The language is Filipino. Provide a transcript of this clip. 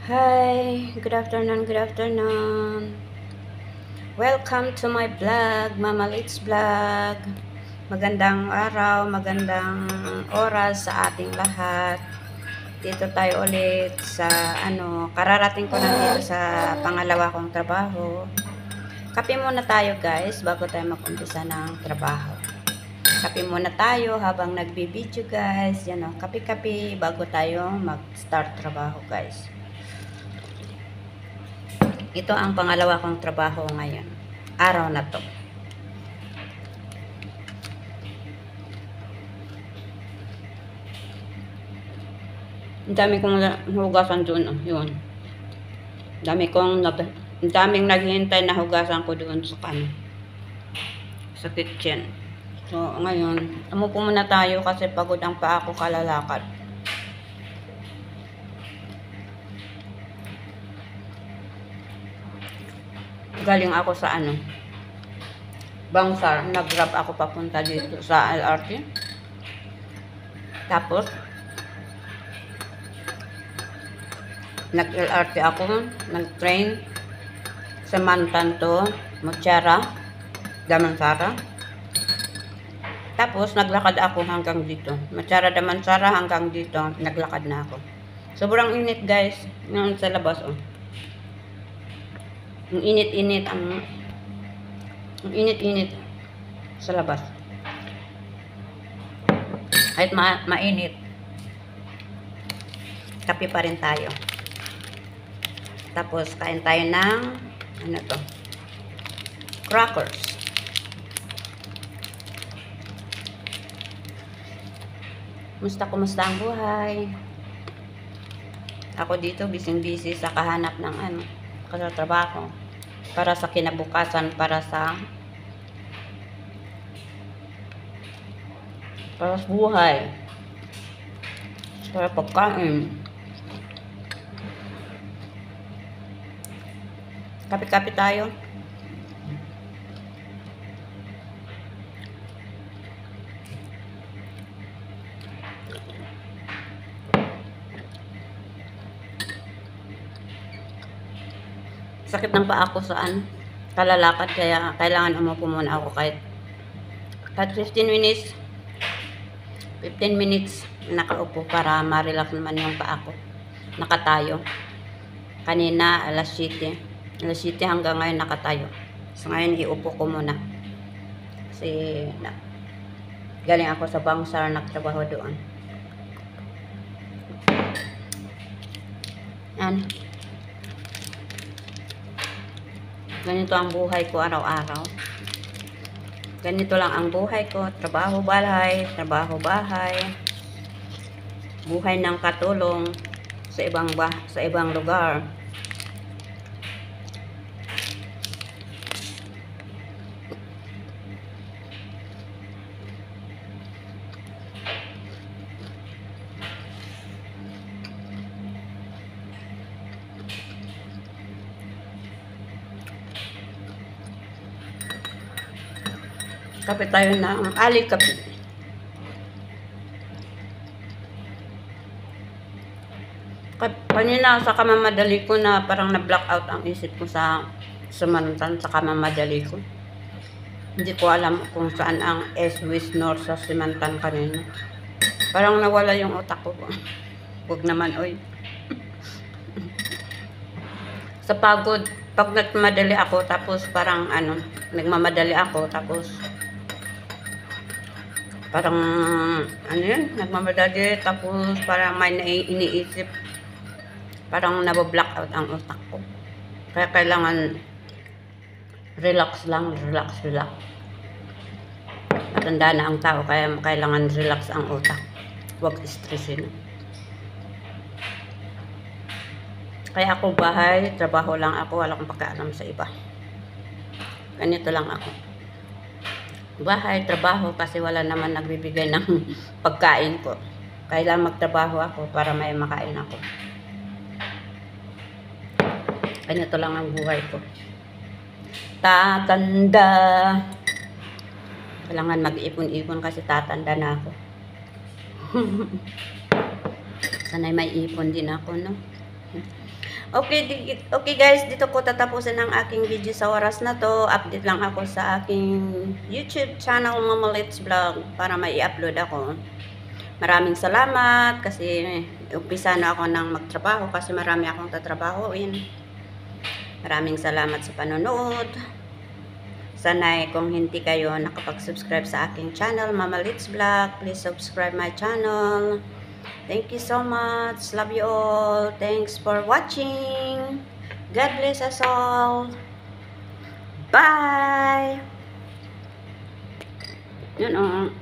Hi, good afternoon, good afternoon. Welcome to my vlog, Mama Litz Vlog. Magandang araw, magandang oras sa ating lahat. Dito tayo ulit sa kararating ko lang dito sa pangalawa kong trabaho. Kape muna tayo guys bago tayo mag-umpisa ng trabaho. Kape muna tayo habang nagbi-video guys. Yan o, kape-kape bago tayo mag-start trabaho guys. Ito ang pangalawa kong trabaho ngayon. Araw na to. Ang dami kong hugasan doon. Yun. Ang daming naghihintay na hugasan ko doon sa kitchen. So, ngayon, umupo muna tayo kasi pagod ang paa ko kalalakad. Galing ako sa Bangsar. Nag-grab ako papunta dito sa LRT. Tapos, nag-LRT ako, nag-train sa Mantan to, Mochara, Damansara. Tapos, naglakad ako hanggang dito. Mochara, Damansara, hanggang dito, naglakad na ako. Sobrang init guys, ngayon sa labas Ang init-init sa labas. Kahit mainit, kape pa rin tayo. Tapos kain tayo ng crackers. Kumusta ang buhay? Ako dito busy sa kahanap ng trabaho para sa kinabukasan, para sa buhay, para pagkain. Kape-kape tayo. Sakit ng paa ko kalalakad, kaya kailangan umupo muna ako kahit 15 minutes nakaupo para ma-relax naman yung paa ko. Nakatayo. Kanina alas 7 hanggang ngayon nakatayo. So ngayon iupo ko muna. Kasi galing ako sa Bangsar, nagtrabaho doon. Yan. Ganito ang buhay ko araw-araw. Ganito lang ang buhay ko. Trabaho bahay. Buhay ng katulong sa ibang lugar. Kape tayo ng kape. Kanina sa kamamadali ko na parang na-blackout ang isip ko sa Mantan, sa kamamadali ko. Hindi ko alam kung saan ang West North sa Simantan kanina. Parang nawala yung utak ko. Huwag naman, oy. Sa pagod, pag nagmamadali ako, tapos parang nagmamadali ako, tapos parang nagmamadali, tapos parang may iniisip, parang nabablock out ang utak ko. Kaya kailangan relax. Matanda na ang tao, kaya kailangan relax ang utak. Huwag stressin. Kaya ako bahay, trabaho lang ako, wala akong pakialam sa iba. Ganito lang ako. Bahay, trabaho, kasi wala naman nagbibigay ng pagkain ko. Kailangan magtrabaho ako para may makain ako. Ganito lang ang buhay ko. Tatanda. Kailangan mag-ipon-ipon kasi tatanda na ako. Sana'y may ipon din ako, no? Okay guys, dito ko tatapusin ang aking video sa oras na to. Update lang ako sa aking YouTube channel, Mama Litz Vlog, para may i-upload ako. Maraming salamat kasi umpisa na ako ng magtrabaho kasi marami akong tatrabahoin. Maraming salamat sa panonood. Sana'y kung hindi kayo nakapag-subscribe sa aking channel, Mama Litz Vlog, please subscribe my channel. Thank you so much. Love you all. Thanks for watching. God bless us all. Bye. Yun